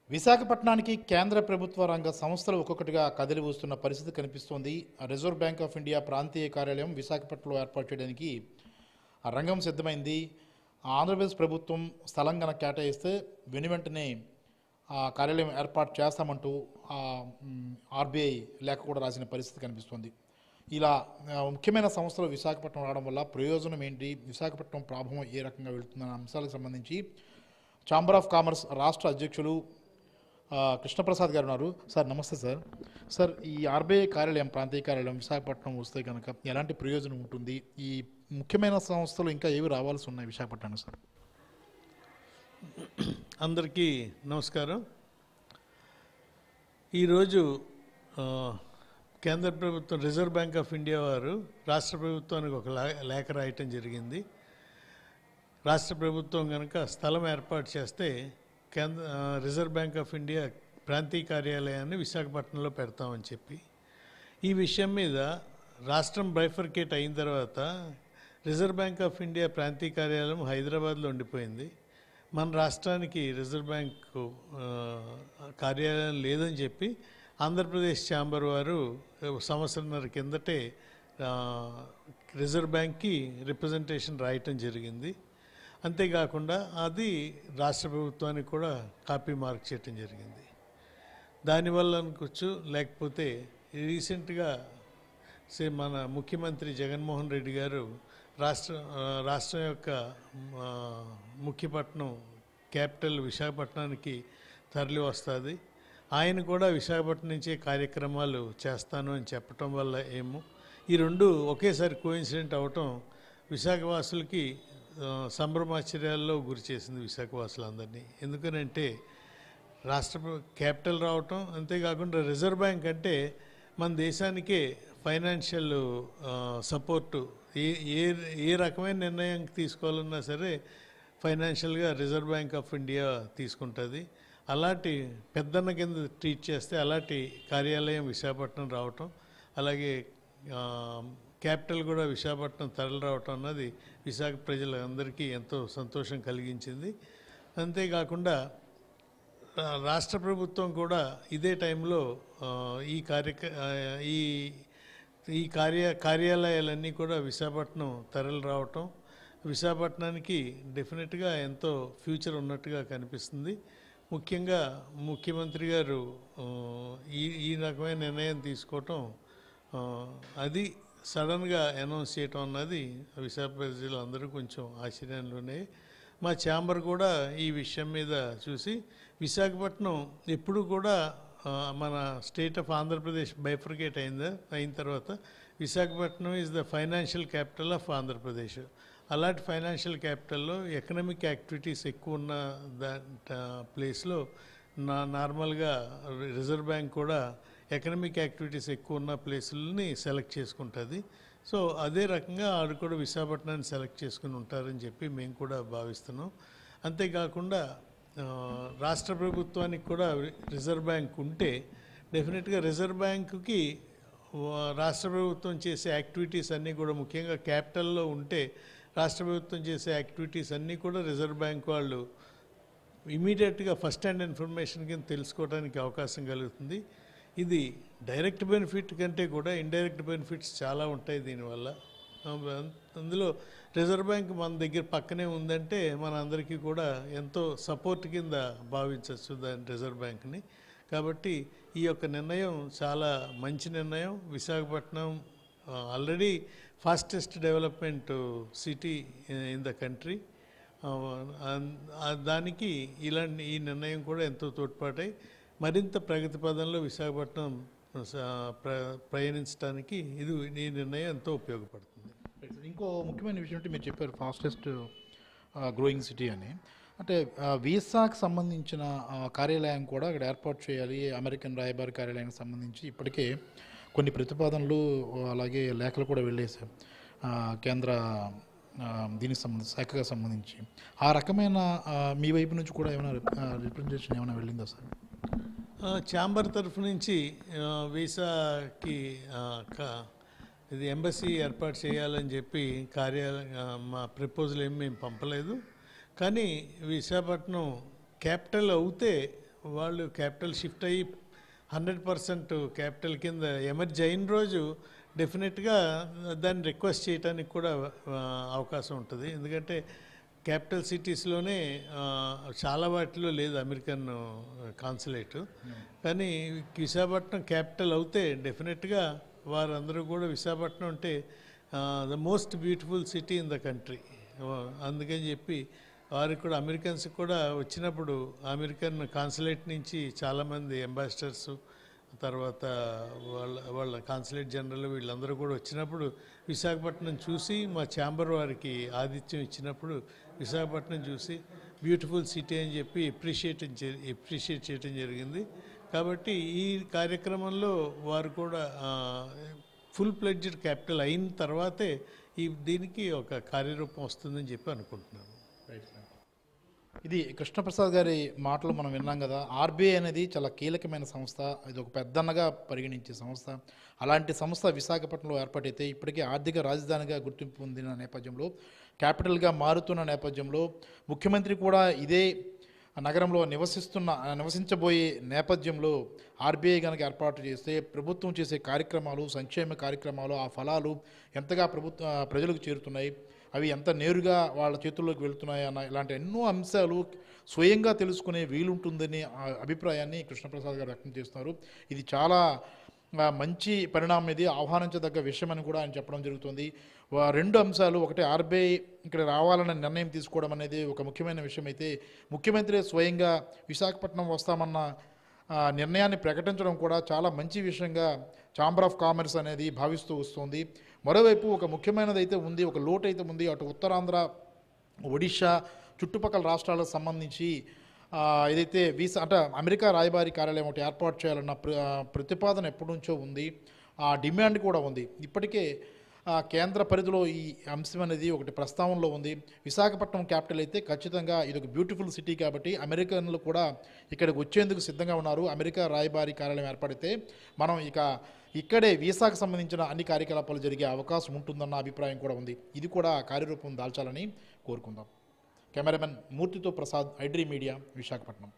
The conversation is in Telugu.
విశాఖపట్నానికి కేంద్ర ప్రభుత్వ రంగ సంస్థలు ఒక్కొక్కటిగా కదిలి వస్తున్న పరిస్థితి కనిపిస్తోంది. రిజర్వ్ బ్యాంక్ ఆఫ్ ఇండియా ప్రాంతీయ కార్యాలయం విశాఖపట్నంలో ఏర్పాటు చేయడానికి రంగం సిద్ధమైంది. ఆంధ్రప్రదేశ్ ప్రభుత్వం స్థలం గనక కేటాయిస్తే వెనువెంటనే ఆ కార్యాలయం ఏర్పాటు చేస్తామంటూ ఆర్బీఐ లేఖ కూడా రాసిన పరిస్థితి కనిపిస్తోంది. ఇలా ముఖ్యమైన సంస్థలు విశాఖపట్నం రావడం వల్ల ప్రయోజనం ఏంటి, విశాఖపట్నం ప్రభావం ఏ రకంగా వెళుతుందన్న అంశాలకు సంబంధించి ఛాంబర్ ఆఫ్ కామర్స్ రాష్ట్ర అధ్యక్షులు కృష్ణప్రసాద్ గారు ఉన్నారు. సార్ నమస్తే సార్. సార్, ఈ ఆర్బీఐ కార్యాలయం ప్రాంతీయ కార్యాలయం విశాఖపట్నం వస్తే కనుక ఎలాంటి ప్రయోజనం ఉంటుంది? ఈ ముఖ్యమైన సంస్థలు ఇంకా ఏవి రావాల్సి ఉన్నాయి విశాఖపట్నం సార్? అందరికీ నమస్కారం. ఈరోజు కేంద్ర ప్రభుత్వం రిజర్వ్ బ్యాంక్ ఆఫ్ ఇండియా వారు రాష్ట్ర ప్రభుత్వానికి ఒక లేఖ రాయటం జరిగింది. రాష్ట్ర ప్రభుత్వం కనుక స్థలం ఏర్పాటు చేస్తే రిజర్వ్ బ్యాంక్ ఆఫ్ ఇండియా ప్రాంతీయ కార్యాలయాన్ని విశాఖపట్నంలో పెడతామని చెప్పి, ఈ విషయం మీద రాష్ట్రం బైఫర్కేట్ అయిన తర్వాత రిజర్వ్ బ్యాంక్ ఆఫ్ ఇండియా ప్రాంతీయ కార్యాలయం హైదరాబాద్లో ఉండిపోయింది. మన రాష్ట్రానికి రిజర్వ్ బ్యాంకు కార్యాలయం లేదని చెప్పి ఆంధ్రప్రదేశ్ ఛాంబర్ వారు సంవత్సరంన్నర కిందటే రిజర్వ్ బ్యాంక్కి రిప్రజెంటేషన్ రాయటం జరిగింది. అంతేకాకుండా అది రాష్ట్ర ప్రభుత్వానికి కూడా కాపీ మార్క్ చేయటం జరిగింది. దానివల్ల అనుకోవచ్చు, లేకపోతే రీసెంట్గా మన ముఖ్యమంత్రి జగన్మోహన్ రెడ్డి గారు రాష్ట్రం యొక్క ముఖ్యపట్నం క్యాపిటల్ విశాఖపట్నానికి తరలి వస్తుంది. ఆయన కూడా విశాఖపట్నం నుంచే కార్యక్రమాలు చేస్తాను అని చెప్పటం వల్ల ఏమో ఈ రెండు ఒకేసారి కోఇన్సిడెంట్ అవటం విశాఖవాసులకి సంభ్రమాశ్చర్యాల్లో గురి చేసింది విశాఖవాసులందరినీ. ఎందుకనంటే క్యాపిటల్ రావటం, అంతేకాకుండా రిజర్వ్ బ్యాంక్ అంటే మన దేశానికే ఫైనాన్షియల్ సపోర్టు, ఏ రకమైన నిర్ణయం తీసుకోవాలన్నా సరే ఫైనాన్షియల్గా రిజర్వ్ బ్యాంక్ ఆఫ్ ఇండియా తీసుకుంటుంది. అలాంటి పెద్దన్న కింద ట్రీట్ చేస్తే అలాంటి కార్యాలయం విశాఖపట్నం రావటం, అలాగే క్యాపిటల్ కూడా విశాఖపట్నం తరలి రావటం అన్నది విశాఖ ప్రజలందరికీ ఎంతో సంతోషం కలిగించింది. అంతేకాకుండా రాష్ట్ర ప్రభుత్వం కూడా ఇదే టైంలో ఈ కార్యాలయాలన్నీ కూడా విశాఖపట్నం తరలి రావటం విశాఖపట్నానికి డెఫినెట్గా ఎంతో ఫ్యూచర్ ఉన్నట్టుగా కనిపిస్తుంది. ముఖ్యంగా ముఖ్యమంత్రి గారు ఈ రకమైన నిర్ణయం తీసుకోవటం, అది సడన్గా అనౌన్స్ చేయటం అన్నది విశాఖ ప్రజలందరూ కొంచెం ఆశ్చర్యంలోనే. మా ఛాంబర్ కూడా ఈ విషయం మీద చూసి విశాఖపట్నం ఎప్పుడు కూడా మన స్టేట్ ఆఫ్ ఆంధ్రప్రదేశ్ బైఫర్కేట్ అయిన తర్వాత Visakhapatnam is the financial capital of Andhra Pradesh. అలాంటి ఫైనాన్షియల్ క్యాపిటల్లో ఎకనామిక్ యాక్టివిటీస్ ఎక్కువ ఉన్న ప్లేస్లో నార్మల్గా రిజర్వ్ బ్యాంక్ కూడా ఎకనామిక్ యాక్టివిటీస్ ఎక్కువ ఉన్న ప్లేసులని సెలెక్ట్ చేసుకుంటుంది. సో అదే రకంగా ఆడు కూడా విశాఖపట్నాన్ని సెలెక్ట్ చేసుకుని ఉంటారని చెప్పి మేము కూడా భావిస్తున్నాం. అంతేకాకుండా రాష్ట్ర ప్రభుత్వానికి కూడా రిజర్వ్ బ్యాంక్ ఉంటే డెఫినెట్గా రిజర్వ్ బ్యాంకుకి రాష్ట్ర ప్రభుత్వం చేసే యాక్టివిటీస్ అన్నీ కూడా, ముఖ్యంగా క్యాపిటల్లో ఉంటే రాష్ట్ర ప్రభుత్వం చేసే యాక్టివిటీస్ అన్నీ కూడా రిజర్వ్ బ్యాంక్ వాళ్ళు ఇమీడియట్గా ఫస్ట్ హ్యాండ్ ఇన్ఫర్మేషన్ కింద తెలుసుకోవడానికి అవకాశం కలుగుతుంది. ఇది డైరెక్ట్ బెనిఫిట్ కంటే కూడా ఇండైరెక్ట్ బెనిఫిట్స్ చాలా ఉంటాయి దీనివల్ల. అందులో రిజర్వ్ బ్యాంక్ మన దగ్గర పక్కనే ఉందంటే మన అందరికీ కూడా ఎంతో సపోర్ట్ కింద భావించవచ్చు దాని రిజర్వ్ బ్యాంక్ని. కాబట్టి ఈ యొక్క నిర్ణయం చాలా మంచి నిర్ణయం. Visakhapatnam already fastest development city in the country. దానికి ఈ నిర్ణయం కూడా ఎంతో తోడ్పాటై మరింత ప్రగతి పదంలో విశాఖపట్నం ప్రయాణించడానికి ఈ నిర్ణయం ఎంతో ఉపయోగపడుతుంది. ఇంకో ముఖ్యమైన విషయం అంటే మీరు చెప్పారు ఫాస్టెస్ట్ గ్రోయింగ్ సిటీ అని. అంటే వీసాకు సంబంధించిన కార్యాలయం కూడా అక్కడ ఏర్పాటు చేయాలి. అమెరికన్ రాయబారి కార్యాలయానికి సంబంధించి ఇప్పటికే కొన్ని ప్రతిపాదనలు అలాగే లేఖలు కూడా వెళ్ళేసాయి కేంద్ర దీనికి సంబంధించి శాఖకు సంబంధించి. ఆ రకమైన మీ వైపు నుంచి కూడా ఏమైనా రిప్రజెంటేషన్ ఏమైనా వెళ్ళిందా సార్? ఛాంబర్ తరఫు నుంచి వీసాకి ఇది ఎంబసీ ఏర్పాటు చేయాలని చెప్పి మా ప్రపోజల్ ఏమి మేము పంపలేదు. కానీ విశాఖపట్నం క్యాపిటల్ అవుతే వాళ్ళు క్యాపిటల్ షిఫ్ట్ అయ్యి 100% క్యాపిటల్ కింద ఎమర్జ్ అయిన రోజు డెఫినెట్గా దాన్ని రిక్వెస్ట్ చేయడానికి కూడా అవకాశం ఉంటుంది. ఎందుకంటే క్యాపిటల్ సిటీస్లోనే చాలా వాటిలో లేదు అమెరికన్ కాన్సులేటు. కానీ విశాఖపట్నం క్యాపిటల్ అవుతే డెఫినెట్గా వారందరూ కూడా విశాఖపట్నం అంటే the most beautiful city in the country. అందుకని చెప్పి వారికి కూడా అమెరికన్స్ కూడా వచ్చినప్పుడు అమెరికన్ కాన్సులేట్ నుంచి చాలామంది అంబాసిడర్స్, తర్వాత వాళ్ళ కాన్సులేట్ జనరల్ వీళ్ళందరూ కూడా వచ్చినప్పుడు విశాఖపట్నం చూసి మా ఛాంబర్ వారికి ఆతిథ్యం ఇచ్చినప్పుడు విశాఖపట్నం చూసి బ్యూటిఫుల్ సిటీ అని చెప్పి ఎప్రిషియేట్ చేయడం జరిగింది. కాబట్టి ఈ కార్యక్రమంలో వారు కూడా ఫుల్ ప్లెడ్జ్డ్ క్యాపిటల్ అయిన తర్వాతే దీనికి ఒక కార్యరూపం వస్తుందని చెప్పి అనుకుంటున్నాను. ఇది కృష్ణప్రసాద్ గారి మాటలు మనం విన్నాం కదా. ఆర్బీఐ అనేది చాలా కీలకమైన సంస్థ, ఇది ఒక పెద్దన్నగా పరిగణించే సంస్థ. అలాంటి సంస్థ విశాఖపట్నంలో ఏర్పాటైతే ఇప్పటికే ఆర్థిక రాజధానిగా గుర్తింపు పొందిన నేపథ్యంలో, క్యాపిటల్గా మారుతున్న నేపథ్యంలో, ముఖ్యమంత్రి కూడా ఇదే నగరంలో నివసించబోయే నేపథ్యంలో ఆర్బీఐ కనుక ఏర్పాటు చేస్తే ప్రభుత్వం చేసే కార్యక్రమాలు, సంక్షేమ కార్యక్రమాలు, ఆ ఫలాలు ఎంతగా ప్రజలకు చేరుతున్నాయి, అవి ఎంత నేరుగా వాళ్ళ చేతుల్లోకి వెళుతున్నాయి అన్న ఇలాంటి ఎన్నో అంశాలు స్వయంగా తెలుసుకునే వీలుంటుందనే అభిప్రాయాన్ని కృష్ణప్రసాద్ గారు వ్యక్తం చేస్తున్నారు. ఇది చాలా మంచి పరిణామం, ఇది ఆహ్వానించదగ్గ విషయం అని కూడా ఆయన చెప్పడం జరుగుతుంది. రెండు అంశాలు, ఒకటి ఆర్బీఐ ఇక్కడ రావాలన్న నిర్ణయం తీసుకోవడం అనేది ఒక ముఖ్యమైన విషయం అయితే, ముఖ్యమంత్రి స్వయంగా విశాఖపట్నం వస్తామన్న నిర్ణయాన్ని ప్రకటించడం కూడా చాలా మంచి విషయంగా ఛాంబర్ ఆఫ్ కామర్స్ అనేది భావిస్తూ వస్తుంది. మరోవైపు ఒక ముఖ్యమైనది అయితే ఉంది, ఒక లోటు అయితే ఉంది. అటు ఉత్తరాంధ్ర, ఒడిషా చుట్టుపక్కల రాష్ట్రాలకు సంబంధించి ఏదైతే వీసా అంటే అమెరికా రాయబారి కార్యాలయం ఒకటి ఏర్పాటు చేయాలన్న ప్రతిపాదన ఎప్పటి నుంచో ఉంది, ఆ డిమాండ్ కూడా ఉంది. ఇప్పటికే కేంద్ర పరిధిలో ఈ అంశం అనేది ఒకటి ప్రస్తావనలో ఉంది. విశాఖపట్నం క్యాపిటల్ అయితే ఖచ్చితంగా ఇది ఒక బ్యూటిఫుల్ సిటీ కాబట్టి అమెరికన్లు కూడా ఇక్కడికి వచ్చేందుకు సిద్ధంగా ఉన్నారు. అమెరికా రాయబారి కార్యాలయం ఏర్పడితే మనం ఇక్కడే వీసాకు సంబంధించిన అన్ని కార్యకలాపాలు జరిగే అవకాశం ఉంటుందన్న అభిప్రాయం కూడా ఉంది. ఇది కూడా కార్యరూపం దాల్చాలని కోరుకుందాం. కెమెరామెన్ మూర్తితో ప్రసాద్, ఐడ్రీ మీడియా, విశాఖపట్నం.